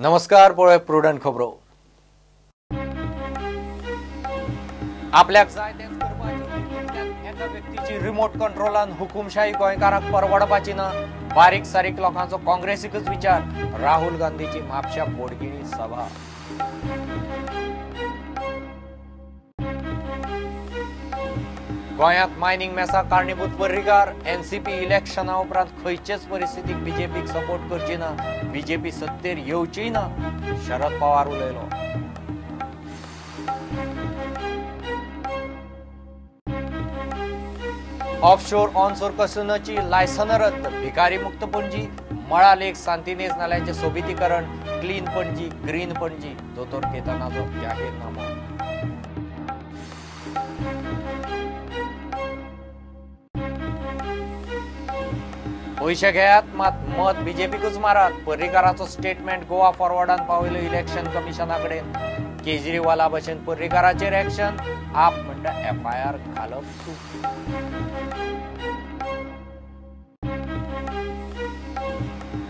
नमस्कार. पळय प्रुडंट खबरो. आपल्याक जाय तेच करपाचें. एका व्यक्तीची रिमोट कंट्रोलान हुकुमशाही गोंयकारांक परवडपाची ना. बारीक सारीक लोकांचो काँग्रेसीकच विचार. राहुल गांधीची म्हापशा बोडगिणी सभा. गोंयांत मायनिंग मेसाक कारणीभूत पर्रीकार. एनसीपी इलेक्शना उपरांत खंयचेच परिस्थितीक बीजेपीक सपोर्ट करची ना. बीजेपी सत्तेर येवची ना. शरद पवार उलयलो. ऑफशोर ऑनशोर कसिनोची लायसन्स रद्द. भिकारी मुक्त पणजी. मळा लेक सांतिनेज नाल्यांचे सोबितीकरण. Clean Panaji green Panaji. दोतोर केतनाचो जाहीरनामो. पयशे घेयात मात मत बीजेपीकूच मारात. पर्रीकाराचो स्टेटमेंट गोवा फॉरवर्डान पावयलो इलेक्शन कमिशना कडेन. केजरीवाला भशेन पर्रीकाराचेर एक्शन. आप म्हणटा एफआयआर घालप चूक.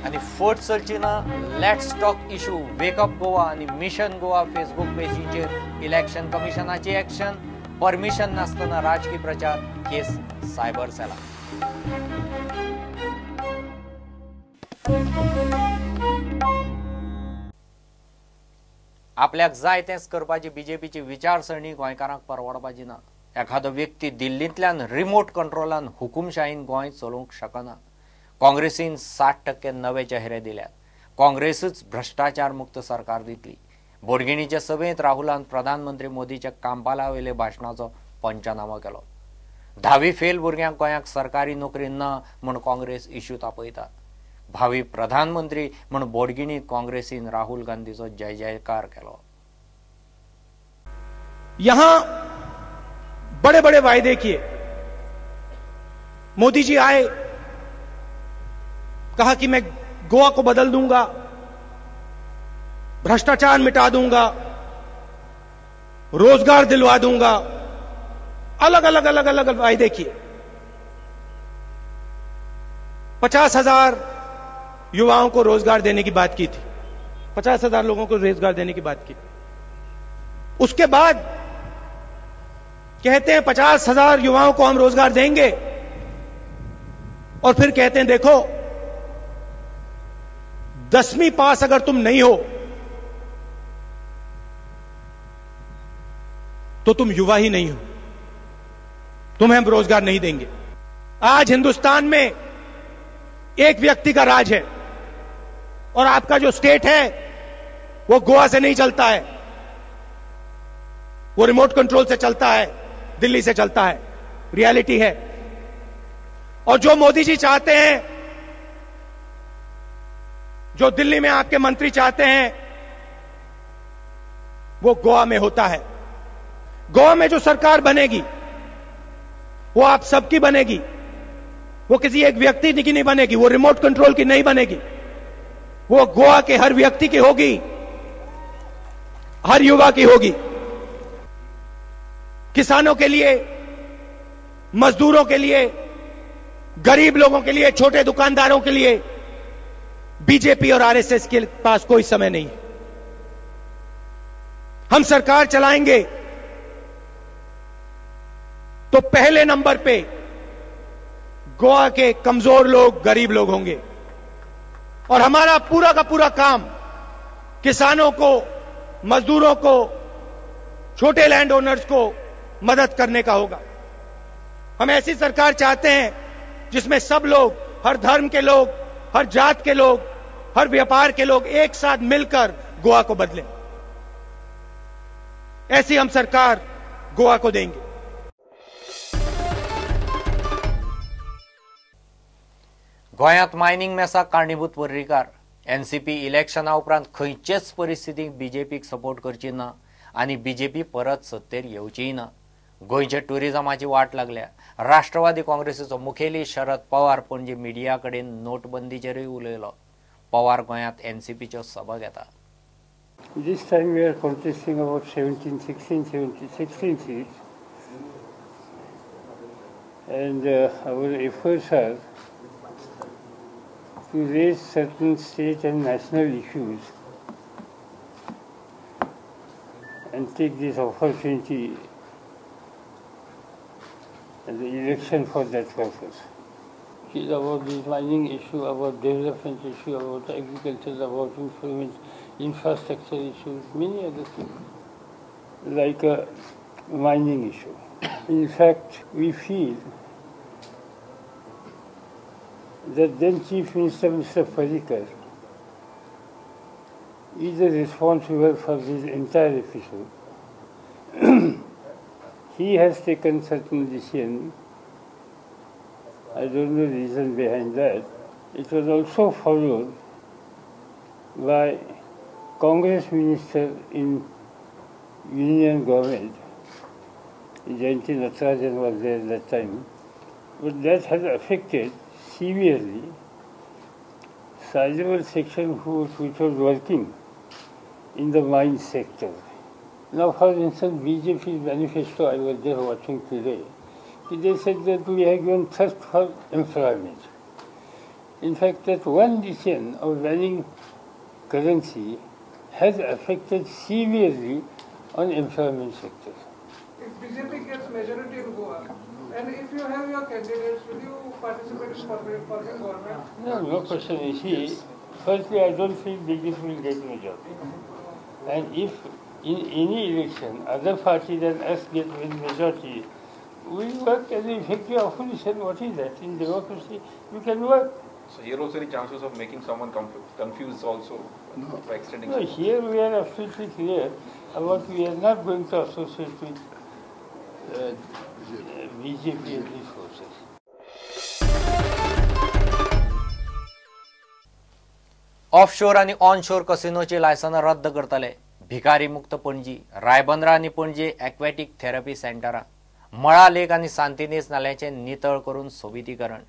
आनी फट चलची ना. Let's talk issue. Wake up Goa आनी मिशन गोवा फेसबुक पेजीचेर इलेक्शन कमिशनाची एक्शन. परमिशन नासतना राजकीय प्रचार. केस सायबर सेला. आपल्याक जाय तेच करपाची बीजेपीची विचारसरणी गोंयकारांक परवडपाची ना. एखादो व्यक्ती दिल्लींतल्यान रिमोट कंट्रोलान हुकुमशाहीन गोंय चलोवंक शकना. काँग्रेसीन 60% नवे चेहरे दिल्यात. काँग्रेसच भ्रष्टाचार मुक्त सरकार दितली. बोडगिणीचे सभेत राहुलान प्रधानमंत्री मोदीच्या कांपालावयले भाशणाचो पंचनामो केलो. 10वी फेल भुरग्यांक गोंयांक सरकारी नोकरी ना म्हूण काँग्रेस इश्यू तापयता. भावी प्रधानमंत्री म्हूण बोडगिणीत काँग्रेसीन राहुल गांधीचो जय जयकार केलो. यहां बड़े बड़े वायदे किए. मोदी जी आए, कहा कि मैं गोवा को बदल दूंगा, भ्रष्टाचार मिटा दूंगा, रोजगार दिलवा दूंगा. अलग अलग अलग अलग वायदे किए. 50,000 युवाओं को रोजगार देने की बात की थी. 50,000 लोगों को रोजगार देने की बात की. उसके बाद कहते हैं 50,000 युवाओं को हम रोजगार देंगे और फिर कहते हैं देखो 10वीं पास अगर तुम नहीं हो तो तुम युवा ही नहीं हो, तुम्हें हम रोजगार नहीं देंगे. आज हिंदुस्तान में एक व्यक्ति का राज है और आपका जो स्टेट है वो गोवा से नहीं चलता है, वो रिमोट कंट्रोल से चलता है, दिल्ली से चलता है. रियलिटी है. और जो मोदी जी चाहते हैं, जो दिल्ली में आपके मंत्री चाहते हैं, वो गोवा में होता है. गोवा में जो सरकार बनेगी वो आप सबकी बनेगी. वो किसी एक व्यक्ति की नहीं बनेगी, वो रिमोट कंट्रोल की नहीं बनेगी. वो गोवा के हर व्यक्ति की होगी, हर युवा की होगी. किसानों के लिए, मजदूरों के लिए, गरीब लोगों के लिए, छोटे दुकानदारों के लिए बीजेपी और आरएसएस के पास कोई समय नहीं है. हम सरकार चलाएंगे तो पहले नंबर पे गोवा के कमजोर लोग, गरीब लोग होंगे. और हमारा पूरा का पूरा काम किसानों को, मजदूरों को, छोटे लैंड ओनर्स को मदद करने का होगा. हम ऐसी सरकार चाहते हैं जिसमें सब लोग, हर धर्म के लोग, हर जात के लोग, हर व्यापार के लोग एक साथ मिलकर गोवा को बदलें. ऐसी हम सरकार गोवा को देंगे. गोंयांत मायनिंग मेसाक कारणीभूत पर्रीकार. एनसीपी इलेक्शना उपरांत खंयचेच परिस्थितीक बीजेपीक सपोर्ट करची ना आनी बीजेपी परत सत्तेर येवचीय ना. गोंयचे टुरिजमाची वाट लागल्या. राष्ट्रवादी काँग्रेसीचो मुखेली शरद पवार पणजी मिडिया कडेन नोटबंदीचेरूय उलयलो. पवार गोंयांत एनसीपीच्यो सभा घेता. This time we are contesting about 16 seats, and our efforts are to raise certain state and national issues and take this opportunity as the election for that purpose. It is about the mining issue, about development issue, about agriculture, about improvement, infrastructure issues, many other things, like a mining issue. In fact, we feel that then Chief Minister Mr. Parrikar is responsible for this entire episode. He has taken certain decision. I don't know the reason behind that. It was also followed by Congress minister in Union government. Jayanti Natarajan was there at that time. But that has affected severely sizable section which was working in the mine sector. Now, for instance, BJP's manifesto I was there watching today. They said that we have given thirst for employment. In fact, that one decision of banning currency has affected severely on employment sector. If BJP gets majority in Goa, and if you have your candidates, will you participate in forming government? No question. You see, firstly, I don't think BJP will get majority. And if in any election, other party than us get majority, we work as an effective opposition. What is that? In democracy, you can work. So here also the chances of making someone confused also by extending. No, here we are absolutely clear about we are not going to associate with BJP and these forces. Offshore आणि onshore कसिनोची लायसनां रद्द करतले. भिकारी मुक्त पणजी, रायबंदरा आणि Panaji एक्वॅटिक therapy सेंटरां, मळा lake आणि सांतिनेज नाल्याचे नितळ करून सोबितीकरण.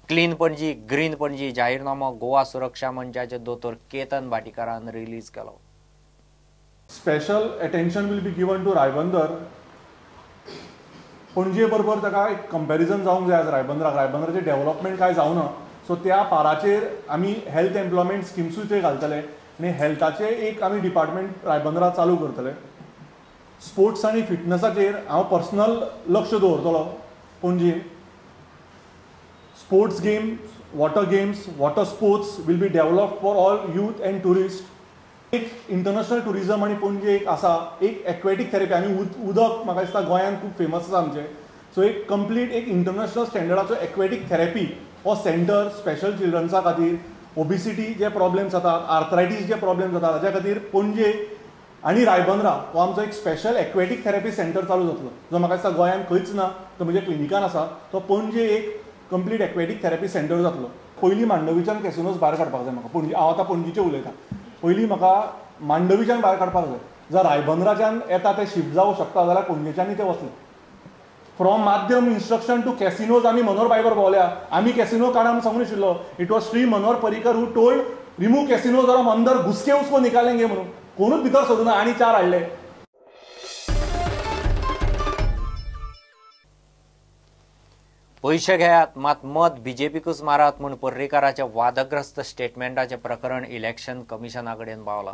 क्लीन पणजी, ग्रीन पणजी जाहीरनामो गोवा सुरक्षा मंचाचे दोतोर केतन भाटीकारान रिलीज केलो. Special attention will be given to Ribandar. पणजे बरोबर ताका एक कंपॅरिजन जावंक जाय. रायबंदराचे डेव्हलपमेंट काय जावना, सो त्या पाराचेर आमी हेल्थ एम्प्लॉयमेंट स्किम्सूय घालतले आनी हेल्थाचे एक आमी डिपार्टमेंट रायबंदरा चालू करतले. स्पोर्ट्स आनी फिटनेसाचेर हांव पर्सनल लक्ष दवरतलो. पणजेन sports games, water sports will be developed for all youth and tourist. एक इंटरनॅशनल टुरिजम आनी पणजे एक आसा एक एक्वॅटिक थेरपी. आनी उदक म्हाका दिसता गोंयांत खूब फेमस आसा आमचें. सो एक कंप्लीट एक इंटरनॅशनल स्टँडर्डाचो एक्वॅटिक थेरपी हो सेंटर स्पेशल चिल्ड्रन्सा खातीर, ओबिसिटी जे प्रॉब्लेम्स जातात, आर्थरायटीस जे प्रॉब्लेम्स जातात ताच्या खातीर पणजे आनी रायबंदरा हो आमचो एक स्पेशल एक्वॅटिक थेरपी सेंटर चालू जातलो, जो म्हाका दिसता गोंयांत खंयच ना. तो म्हणजे क्लिनिकान आसा. तो पणजे एक कंप्लीट एक्वॅटिक थेरपी सेंटर जातलो. पयलीं मांडवीच्यान कॅसिनोज भायर काडपाक जाय म्हाका. पणजे हांव आतां पणजेचें उलयतां. पयलीं म्हाका मांडवीच्यान भायर काडपाक जाय. जर रायबंदराच्यान येता ते शिफ्ट जावं शकता जाल्यार पणजेच्यानय ते वतले. फ्रॉम माध्यम इन्स्ट्रक्शन टू कॅसिनोज आमी मनोहर बायकर भोंवल्या. आमी कॅसिनो काडा म्हूण सांगून आशिल्लो. It was Shri Manohar Parrikar who told remove casinos और हम अंदर घुसके उसको निकालेंगे म्हणून. कोणूच भितर सोडूना आनी 4 हाडले. पैसे घेयात मात मत बीजेपीकूच मारात म्हूण पर्रीकाराच्या वादग्रस्त स्टेटमेंटाचे प्रकरण इलेक्शन कमिशना कडेन पावलां.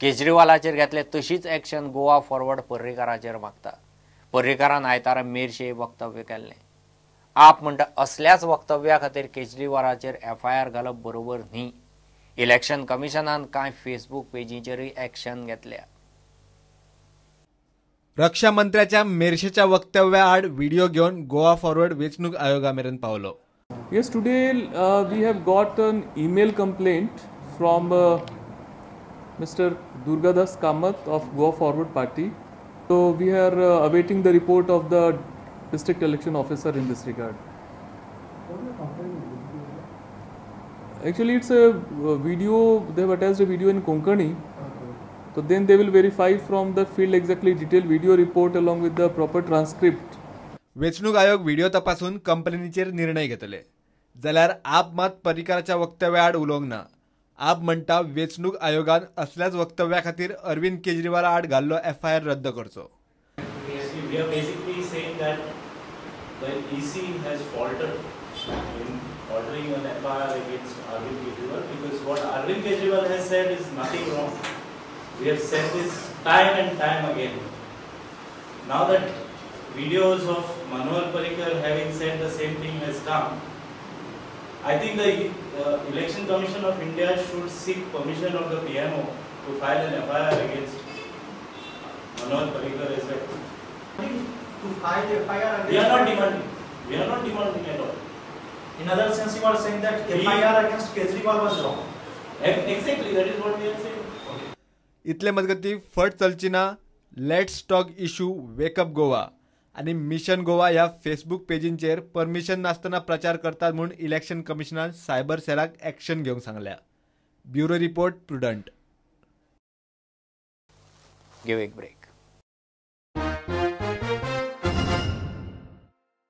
केजरीवालाचेर घेतले तशीच एक्शन गोवा फॉरवर्ड पर्रीकाराचेर मागता. पर्रीकारान आयतारा मेरशे वक्तव्य केल्लें. आप म्हणटा असल्याच वक्तव्या खातीर केजरीवालाचेर FIR घालप बरोबर न्ही. इलेक्शन कमिशनान कांय फेसबूक पेजींचेरय एक्शन घेतल्या. रक्षा मंत्र्याच्या मेरशेच्या वक्तव्या आड व्हिडिओ घेऊन गोवा फॉरवर्ड वेचणूक आयोगामेरेन Paulo. Yes, today we have got an email complaint from Mr. Durgadas Kamath of Goa Forward Party. So we are awaiting the report of the district election officer in this regard. Actually, it's a video. They have attached a video in Konkani. So then they will verify from the field exactly detailed video report along with the proper transcript. वेचणूक आयोग video तपासून कंपनीचेर निर्णय घेतले. जाल्यार आप मात पर्रीकाराच्या वक्तव्या आड उलोवंक ना. आप म्हणटा वेचणूक आयोगान असल्याच वक्तव्या खातीर अरविंद केजरीवाला आड घाल्लो FIR रद्द करचो. We are basically saying that the EC has faltered in ordering an FIR against Arvind Kejriwal because what Arvind Kejriwal has said is nothing wrong. We have said this time and time again. now that videos of Manohar Parrikar having said the same thing has come, I think the Election Commission of India should seek permission of the PMO to file an FIR against Manohar Parrikar as well. To file FIR against... We are not demanding. We are not demanding at all. In other sense, you are saying that FIR against Kejriwal was wrong. Exactly, that is what we are saying. इतले मजगती फट चलची ना let's talk issue wake up Goa आणि mission Goa ह्या Facebook पेजींचेर permission नासतना प्रचार करतात म्हणून इलेक्शन कमिशनान सायबर सेलाक ॲक्शन घेवंक सांगल्या. Bureau report prudent. गिव एक ब्रेक.